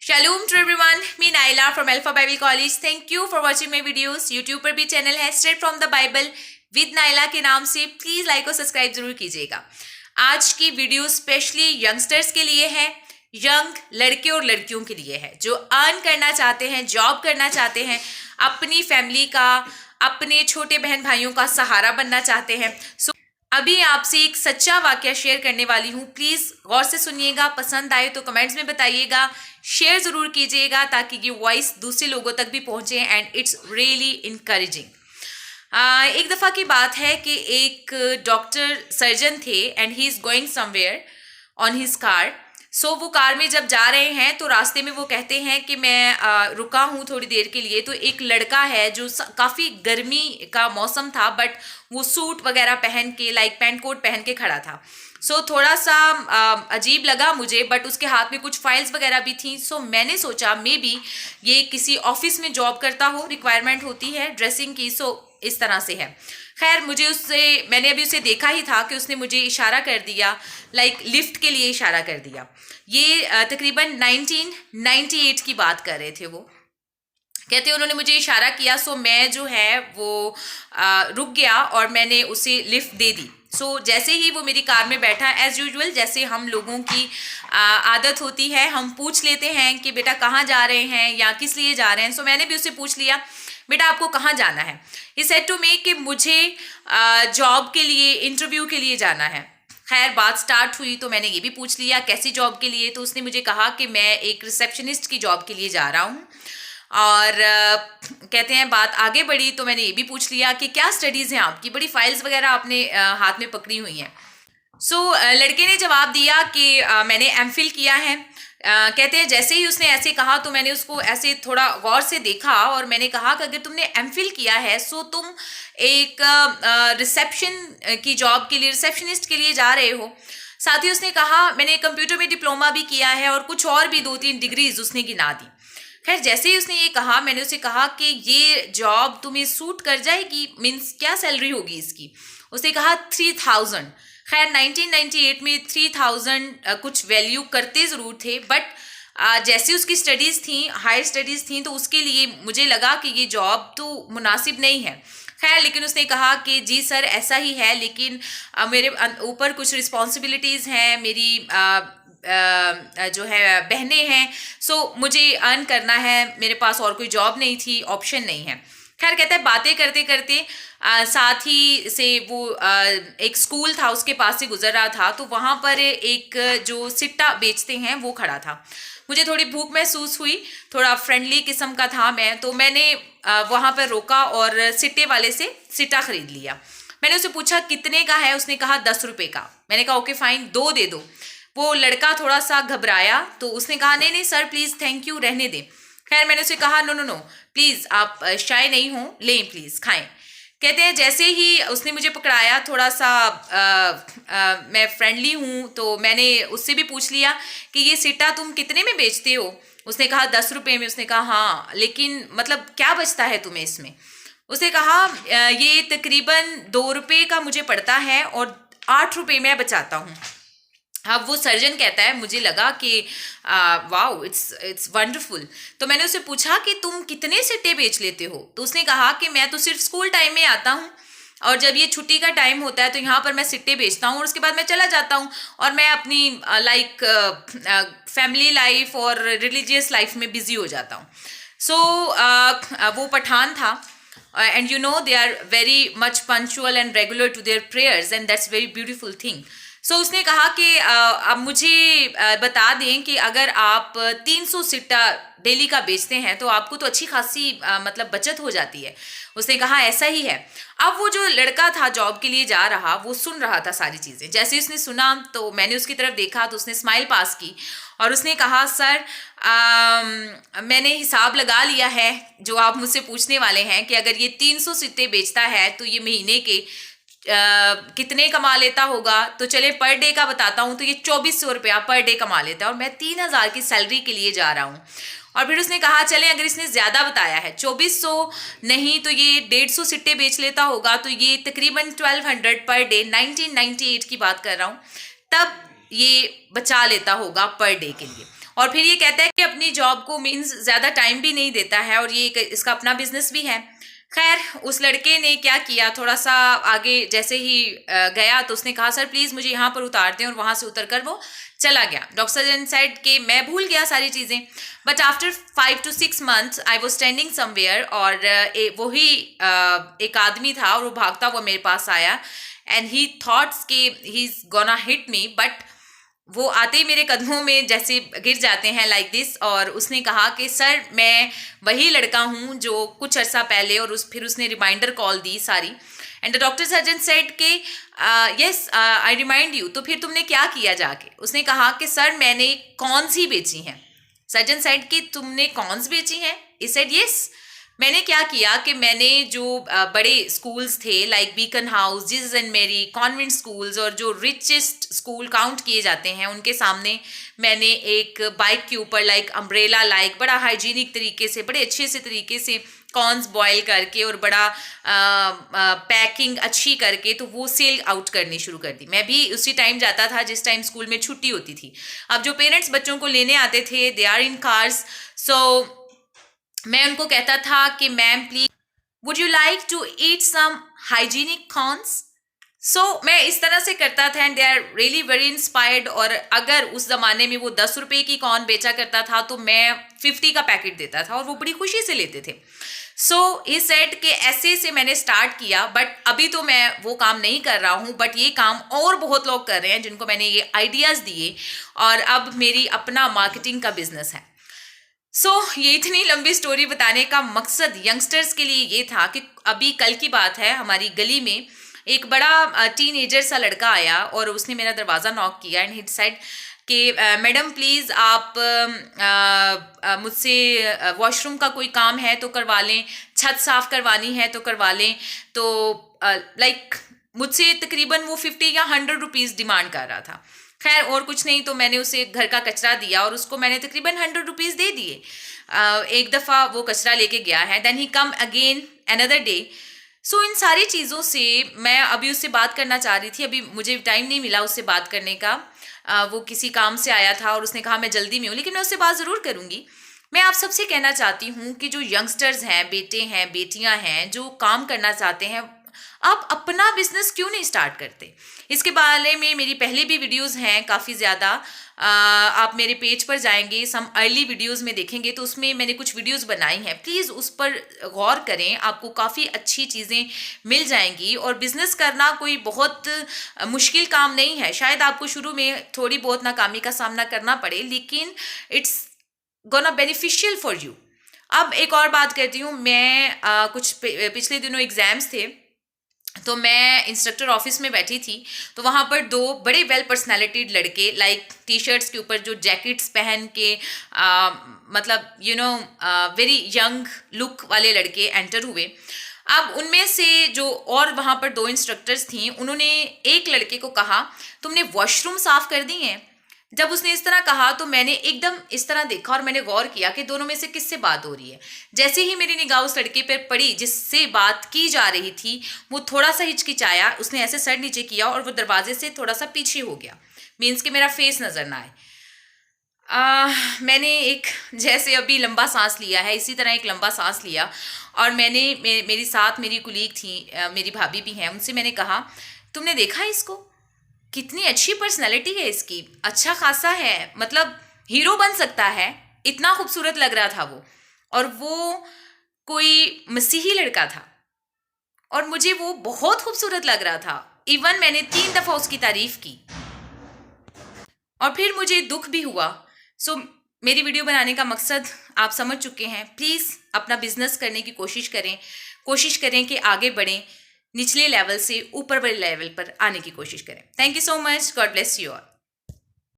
Shalom to everyone, me Naila from Alpha Bible College. Thank you for watching my videos. YouTube पर भी channel है Straight from the Bible with Naila के नाम से, please like और subscribe जरूर कीजिएगा। आज की वीडियो स्पेशली यंगस्टर्स के लिए है, यंग लड़के और लड़कियों के लिए है जो अर्न करना चाहते हैं, जॉब करना चाहते हैं, अपनी फैमिली का, अपने छोटे बहन भाइयों का सहारा बनना चाहते हैं। अभी आपसे एक सच्चा वाकया शेयर करने वाली हूँ, प्लीज़ गौर से सुनिएगा। पसंद आए तो कमेंट्स में बताइएगा, शेयर ज़रूर कीजिएगा ताकि ये वॉइस दूसरे लोगों तक भी पहुँचे एंड इट्स रियली इनकरेजिंग। एक दफ़ा की बात है कि एक डॉक्टर सर्जन थे and he is going somewhere on his car. So वो कार में जब जा रहे हैं तो रास्ते में वो कहते हैं कि मैं रुका हूँ थोड़ी देर के लिए। तो एक लड़का है जो काफ़ी गर्मी का मौसम था बट वो सूट वगैरह पहन के लाइक पैंट कोट पहन के खड़ा था। सो थोड़ा सा अजीब लगा मुझे, बट उसके हाथ में कुछ फाइल्स वगैरह भी थी। सो मैंने सोचा मे बी ये किसी ऑफिस में जॉब करता हो, रिक्वायरमेंट होती है ड्रेसिंग की, सो इस तरह से है। खैर मैंने अभी उसे देखा ही था कि उसने मुझे इशारा कर दिया, लाइक लिफ्ट के लिए इशारा कर दिया। ये तकरीबन 1998 की बात कर रहे थे। वो कहते उन्होंने मुझे इशारा किया, सो मैं जो है वो रुक गया और मैंने उसे लिफ्ट दे दी। सो जैसे ही वो मेरी कार में बैठा, एज़ यूजुअल जैसे हम लोगों की आदत होती है, हम पूछ लेते हैं कि बेटा कहाँ जा रहे हैं या किस लिए जा रहे हैं। सो मैंने भी उससे पूछ लिया, बेटा आपको कहाँ जाना है? ही सेड टू मी कि मुझे जॉब के लिए, इंटरव्यू के लिए जाना है। खैर बात स्टार्ट हुई तो मैंने ये भी पूछ लिया कैसी जॉब के लिए। तो उसने मुझे कहा कि मैं एक रिसेप्शनिस्ट की जॉब के लिए जा रहा हूँ। और कहते हैं बात आगे बढ़ी तो मैंने ये भी पूछ लिया कि क्या स्टडीज़ हैं आपकी, बड़ी फाइल्स वगैरह आपने हाथ में पकड़ी हुई हैं। सो लड़के ने जवाब दिया कि मैंने एमफिल किया है। कहते हैं जैसे ही उसने ऐसे कहा तो मैंने उसको ऐसे थोड़ा गौर से देखा और मैंने कहा कि अगर तुमने एमफिल किया है सो तुम एक रिसेप्शन की जॉब के लिए, रिसेप्शनिस्ट के लिए जा रहे हो। साथ ही उसने कहा मैंने कंप्यूटर में डिप्लोमा भी किया है और कुछ और भी 2-3 डिग्रीज उसने गिना दी। खैर जैसे ही उसने ये कहा मैंने उसे कहा कि ये जॉब तुम्हें सूट कर जाएगी, मीन्स क्या सैलरी होगी इसकी? उसने कहा 3000। खैर 1998 में 3000 कुछ वैल्यू करते ज़रूर थे, बट जैसे उसकी स्टडीज़ थी, हायर स्टडीज़ थी, तो उसके लिए मुझे लगा कि ये जॉब तो मुनासिब नहीं है। खैर लेकिन उसने कहा कि जी सर ऐसा ही है, लेकिन मेरे ऊपर कुछ रिस्पॉन्सिबिलिटीज़ हैं, मेरी जो है बहनें हैं, सो मुझे अर्न करना है, मेरे पास और कोई जॉब नहीं थी, ऑप्शन नहीं है। खैर कहता है बातें करते करते साथ ही से वो एक स्कूल था उसके पास से गुजर रहा था, तो वहाँ पर एक जो सिट्टा बेचते हैं वो खड़ा था। मुझे थोड़ी भूख महसूस हुई, थोड़ा फ्रेंडली किस्म का था मैं, तो मैंने वहाँ पर रोका और सिट्टे वाले से सिट्टा ख़रीद लिया। मैंने उससे पूछा कितने का है? उसने कहा 10 रुपये का। मैंने कहा ओके फ़ाइन, 2 दे दो। वो लड़का थोड़ा सा घबराया तो उसने कहा नहीं नहीं सर प्लीज़ थैंक यू, रहने दें। खैर मैंने उसे कहा नो नो नो प्लीज़, आप शाय नहीं हो, लें प्लीज़ खाएं। कहते हैं जैसे ही उसने मुझे पकड़ाया, थोड़ा सा मैं फ्रेंडली हूँ तो मैंने उससे भी पूछ लिया कि ये सिट्टा तुम कितने में बेचते हो? उसने कहा 10 रुपये में। उसने कहा हाँ लेकिन मतलब क्या बचता है तुम्हें इसमें? उसने कहा ये तकरीबन 2 रुपये का मुझे पड़ता है और 8 रुपये मैं बचाता हूँ। अब वो सर्जन कहता है मुझे लगा कि वाओ इट्स वंडरफुल। तो मैंने उससे पूछा कि तुम कितने सिट्टे बेच लेते हो? तो उसने कहा कि मैं तो सिर्फ स्कूल टाइम में आता हूँ और जब ये छुट्टी का टाइम होता है तो यहाँ पर मैं सिट्टे बेचता हूँ और उसके बाद मैं चला जाता हूँ और मैं अपनी लाइक फैमिली लाइफ और रिलीजियस लाइफ में बिजी हो जाता हूँ। सो वो पठान था and you know they are very much punctual and regular to their prayers and that's very beautiful thing. So उसने कहा कि अब मुझे बता दें कि अगर आप 300 सिट्टा डेली का बेचते हैं तो आपको तो अच्छी खासी मतलब बचत हो जाती है। उसने कहा ऐसा ही है। अब वो जो लड़का था जॉब के लिए जा रहा, वो सुन रहा था सारी चीज़ें। जैसे उसने सुना तो मैंने उसकी तरफ देखा तो उसने स्माइल पास की और उसने कहा सर मैंने हिसाब लगा लिया है जो आप मुझसे पूछने वाले हैं कि अगर ये 300 सिट्टे बेचता है तो ये महीने के कितने कमा लेता होगा। तो चले पर डे का बताता हूँ, तो ये 2400 रुपया पर डे कमा लेता है और मैं 3000 की सैलरी के लिए जा रहा हूँ। और फिर उसने कहा चले अगर इसने ज़्यादा बताया है 2400 नहीं तो ये 150 सिट्टे बेच लेता होगा, तो ये तकरीबन 1200 पर डे, 1998 की बात कर रहा हूँ, तब ये बचा लेता होगा पर डे के लिए। और फिर ये कहता है कि अपनी जॉब को मीन्स ज़्यादा टाइम भी नहीं देता है और ये इसका अपना बिजनेस भी है। खैर उस लड़के ने क्या किया, थोड़ा सा आगे जैसे ही गया तो उसने कहा सर प्लीज़ मुझे यहाँ पर उतार दें, और वहाँ से उतर कर वो चला गया। डॉक्टर सर्जन सेड कि मैं भूल गया सारी चीज़ें, but after 5 to 6 months I was standing somewhere, और वही एक आदमी था और वो भागता हुआ मेरे पास आया एंड ही थॉट्स कि he is gonna hit me, but वो आते ही मेरे कदमों में जैसे गिर जाते हैं लाइक दिस, और उसने कहा कि सर मैं वही लड़का हूँ जो कुछ अर्सा पहले, और फिर उसने रिमाइंडर कॉल दी सारी। And the doctor surgeon said के यस आई रिमाइंड यू, तो फिर तुमने क्या किया जाके? उसने कहा कि सर मैंने कॉर्न्स ही बेची हैं। सर्जन सेड कि तुमने कॉर्न्स बेची हैं? He said yes. मैंने क्या किया कि मैंने जो बड़े स्कूल्स थे like beacon house, Jesus and मेरी, कॉन्वेंट स्कूल्स और जो रिचेस्ट स्कूल काउंट किए जाते हैं उनके सामने मैंने एक बाइक के ऊपर लाइक अम्ब्रेला लाइक बड़ा हाइजीनिक तरीके से, बड़े अच्छे से तरीके से कॉर्न्स बॉयल करके और बड़ा पैकिंग अच्छी करके तो वो सेल आउट करनी शुरू कर दी। मैं भी उसी टाइम जाता था जिस टाइम स्कूल में छुट्टी होती थी। अब जो पेरेंट्स बच्चों को लेने आते थे दे आर इन कार्स, सो मैं उनको कहता था कि ma'am please would you like to eat some hygienic corns. So मैं इस तरह से करता था and they are really very inspired. और अगर उस ज़माने में वो 10 रुपये की कॉर्न बेचा करता था तो मैं 50 का पैकेट देता था और वो बड़ी खुशी से लेते थे। सो ही सेड कि ऐसे से मैंने स्टार्ट किया, बट अभी तो मैं वो काम नहीं कर रहा हूँ, बट ये काम और बहुत लोग कर रहे हैं जिनको मैंने ये आइडियाज़ दिए और अब मेरी अपना मार्केटिंग का बिजनेस है। सो ये इतनी लंबी स्टोरी बताने का मकसद यंगस्टर्स के लिए ये था कि अभी कल की बात है, हमारी गली में एक बड़ा टीनेजर सा लड़का आया और उसने मेरा दरवाज़ा नॉक किया एंड ही डिसाइड कि मैडम प्लीज़ आप मुझसे वॉशरूम का कोई काम है तो करवा लें, छत साफ़ करवानी है तो करवा लें। तो लाइक मुझसे तकरीबन वो 50 या 100 रुपीज़ डिमांड कर रहा था। खैर और कुछ नहीं तो मैंने उसे घर का कचरा दिया और उसको मैंने तकरीबन 100 रुपीज़ दे दिए। एक दफ़ा वो कचरा लेके गया है, then he come again another day. So इन सारी चीज़ों से मैं अभी उससे बात करना चाह रही थी, अभी मुझे टाइम नहीं मिला उससे बात करने का। वो किसी काम से आया था और उसने कहा मैं जल्दी में हूँ, लेकिन मैं उससे बात ज़रूर करूँगी। मैं आप सबसे कहना चाहती हूँ कि जो यंगस्टर्स हैं, बेटे हैं, बेटियाँ हैं, जो काम करना चाहते हैं, आप अपना बिजनेस क्यों नहीं स्टार्ट करते? इसके बारे में मेरी पहले भी वीडियोस हैं काफ़ी ज़्यादा। आप मेरे पेज पर जाएंगे, सम अर्ली वीडियोस में देखेंगे तो उसमें मैंने कुछ वीडियोस बनाई हैं, प्लीज़ उस पर गौर करें, आपको काफ़ी अच्छी चीज़ें मिल जाएंगी। और बिज़नेस करना कोई बहुत मुश्किल काम नहीं है। शायद आपको शुरू में थोड़ी बहुत नाकामी का सामना करना पड़े, लेकिन it's gonna beneficial for you. अब एक और बात करती हूँ, मैं कुछ पिछले दिनों एग्ज़ाम्स थे तो मैं इंस्ट्रक्टर ऑफिस में बैठी थी, तो वहाँ पर दो बड़े वेल पर्सनैलिटीड लड़के लाइक टी शर्ट्स के ऊपर जो जैकेट्स पहन के मतलब you know very young look वाले लड़के एंटर हुए। अब उनमें से जो और वहाँ पर दो इंस्ट्रक्टर्स थी, उन्होंने एक लड़के को कहा तुमने वॉशरूम साफ़ कर दी हैं। जब उसने इस तरह कहा तो मैंने एकदम इस तरह देखा और मैंने गौर किया कि दोनों में से किससे बात हो रही है। जैसे ही मेरी निगाह उस लड़के पर पड़ी जिससे बात की जा रही थी, वो थोड़ा सा हिचकिचाया, उसने ऐसे सर नीचे किया और वो दरवाजे से थोड़ा सा पीछे हो गया, मीन्स कि मेरा फेस नज़र ना आए। मैंने एक जैसे अभी लंबा सांस लिया है, इसी तरह एक लंबा सांस लिया और मैंने मेरी साथ मेरी कुलीग थी, मेरी भाभी भी हैं, उनसे मैंने कहा तुमने देखा इसको, कितनी अच्छी पर्सनैलिटी है इसकी, अच्छा खासा है, मतलब हीरो बन सकता है, इतना खूबसूरत लग रहा था वो। और वो कोई मसीही लड़का था और मुझे वो बहुत खूबसूरत लग रहा था। इवन मैंने 3 दफ़ा उसकी तारीफ़ की और फिर मुझे दुख भी हुआ। सो मेरी वीडियो बनाने का मकसद आप समझ चुके हैं। प्लीज़ अपना बिजनेस करने की कोशिश करें कि आगे बढ़ें, निचले लेवल से ऊपर वाले लेवल पर आने की कोशिश करें। Thank you so much, God bless you all.